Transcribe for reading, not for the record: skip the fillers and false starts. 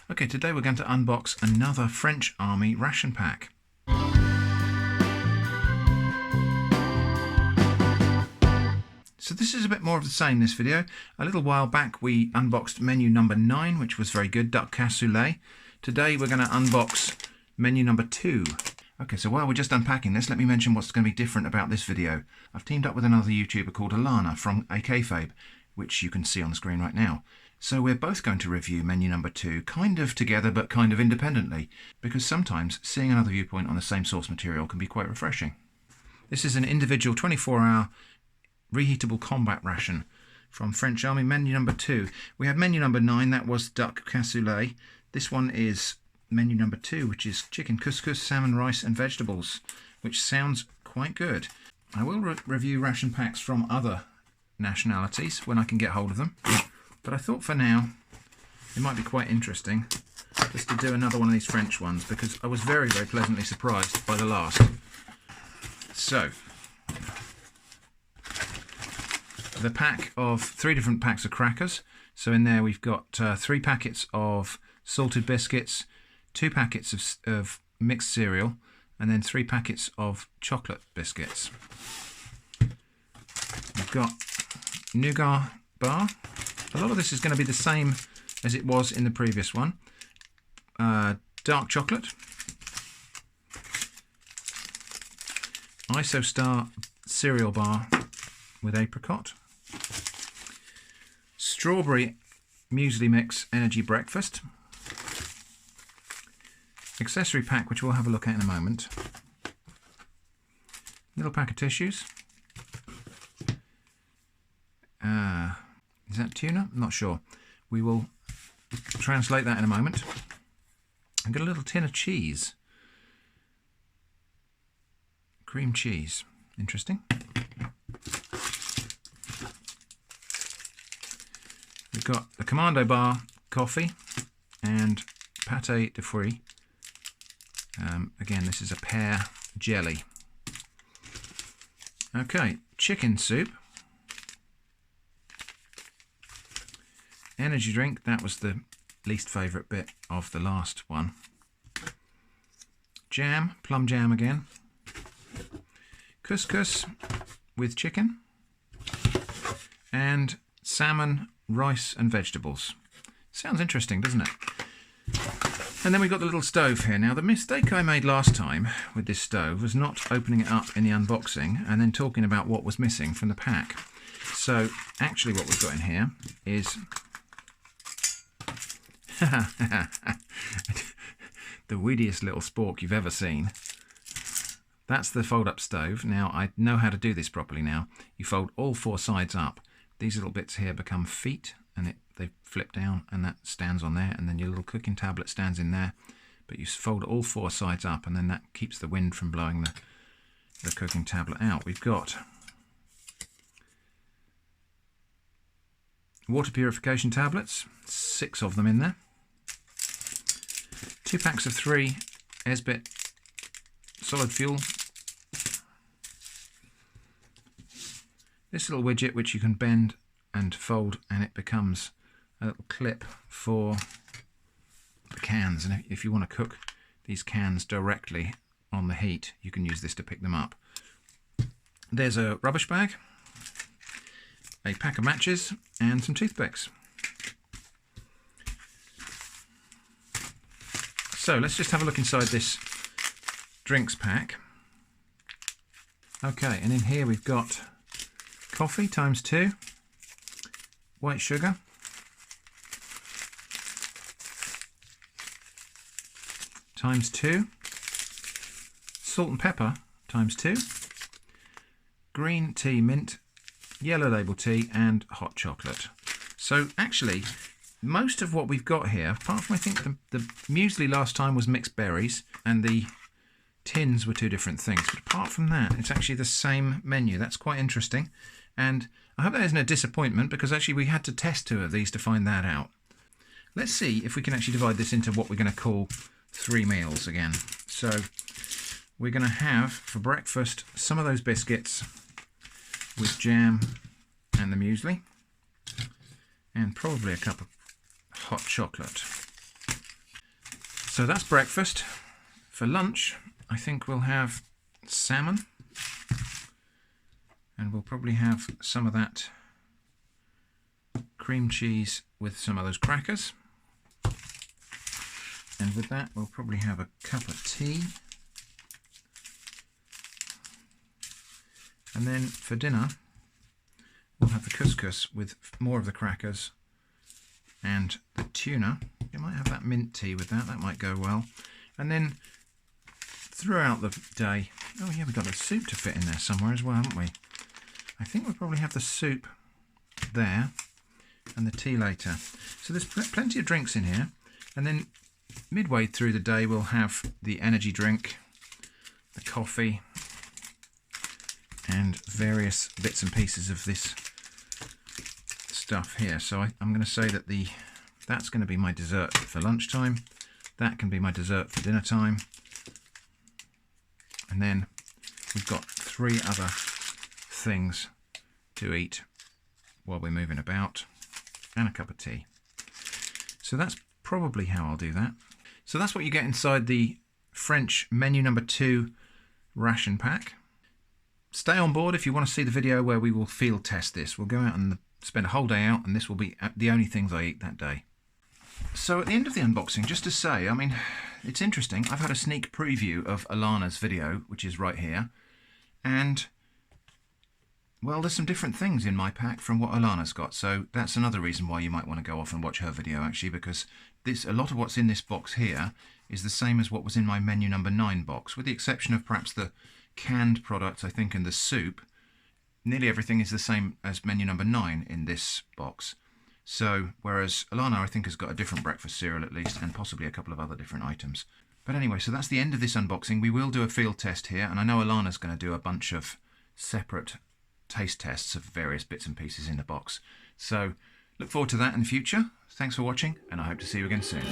Okay, today we're going to unbox another French Army ration pack. So this is a bit more of the same, this video. A little while back we unboxed menu number 9, which was very good, duck cassoulet. Today we're going to unbox menu number 2. Okay, so while we're just unpacking this, let me mention what's going to be different about this video. I've teamed up with another YouTuber called Alana from Kayfabe, which you can see on the screen right now. So we're both going to review menu number 2, kind of together but kind of independently, because sometimes seeing another viewpoint on the same source material can be quite refreshing. This is an individual 24-hour reheatable combat ration from French Army, menu number 2. We had menu number 9, that was duck cassoulet. This one is menu number 2, which is chicken couscous, salmon, rice and vegetables, which sounds quite good. I will review ration packs from other nationalities when I can get hold of them. But I thought for now it might be quite interesting just to do another one of these French ones, because I was very, very pleasantly surprised by the last. So, the pack of 3 different packs of crackers. So in there we've got 3 packets of salted biscuits, 2 packets of mixed cereal, and then 3 packets of chocolate biscuits. We've got nougat bar. A lot of this is going to be the same as it was in the previous one. Dark chocolate, IsoStar cereal bar with apricot, strawberry muesli mix energy breakfast, accessory pack which we'll have a look at in a moment, little pack of tissues. Is that tuna? I'm not sure. We will translate that in a moment. I've got a little tin of cheese. Cream cheese. Interesting. We've got the Commando bar coffee and pâté de fruits. Again, this is a pear jelly. Okay, chicken soup. Energy drink, that was the least favourite bit of the last one. Jam, plum jam again. Couscous with chicken. And salmon, rice and vegetables. Sounds interesting, doesn't it? And then we've got the little stove here. Now, the mistake I made last time with this stove was not opening it up in the unboxing and then talking about what was missing from the pack. So, actually what we've got in here is the weediest little spork you've ever seen. That's the fold-up stove. Now, I know how to do this properly now. You fold all 4 sides up. These little bits here become feet, and they flip down, and that stands on there, and then your little cooking tablet stands in there. But you fold all 4 sides up, and then that keeps the wind from blowing the cooking tablet out. We've got water purification tablets, 6 of them in there. 2 packs of 3 Esbit solid fuel. This little widget which you can bend and fold, and it becomes a little clip for the cans, and if you want to cook these cans directly on the heat, you can use this to pick them up. There's a rubbish bag, a pack of matches and some toothpicks. So let's just have a look inside this drinks pack. Okay, and in here we've got coffee times 2, white sugar, times 2, salt and pepper times 2, green tea mint, yellow label tea and hot chocolate. So actually most of what we've got here, apart from I think the muesli last time was mixed berries and the tins were 2 different things, but apart from that it's actually the same menu. That's quite interesting, and I hope that isn't a disappointment, because actually we had to test 2 of these to find that out. Let's see if we can actually divide this into what we're going to call 3 meals again. So we're going to have for breakfast some of those biscuits with jam and the muesli, and probably a cup of hot chocolate. So that's breakfast. For lunch, I think we'll have salmon, and we'll probably have some of that cream cheese with some of those crackers. And with that, we'll probably have a cup of tea. And then for dinner, we'll have the couscous with more of the crackers and the tuna. You might have that mint tea with that, that might go well. And then throughout the day, oh yeah, we've got the soup to fit in there somewhere as well, haven't we? I think we'll probably have the soup there and the tea later. So there's plenty of drinks in here. And then midway through the day, we'll have the energy drink, the coffee, and various bits and pieces of this stuff here. So I'm going to say that that's going to be my dessert for lunchtime. That can be my dessert for dinner time. And then we've got 3 other things to eat while we're moving about, and a cup of tea. So that's probably how I'll do that. So that's what you get inside the French menu number 2 ration pack. Stay on board if you want to see the video where we will field test this. We'll go out and spend a whole day out, and this will be the only things I eat that day. So at the end of the unboxing, just to say, I mean, it's interesting. I've had a sneak preview of Alana's video, which is right here. And, well, there's some different things in my pack from what Alana's got. So that's another reason why you might want to go off and watch her video, actually, because a lot of what's in this box here is the same as what was in my menu number 9 box, with the exception of perhaps the canned products, I think, and the soup. Nearly everything is the same as menu number 9 in this box. So, whereas Alana, I think, has got a different breakfast cereal at least, and possibly a couple of other different items. But anyway, so that's the end of this unboxing. We will do a field test here, and I know Alana's going to do a bunch of separate taste tests of various bits and pieces in the box. So, look forward to that in the future. Thanks for watching, and I hope to see you again soon.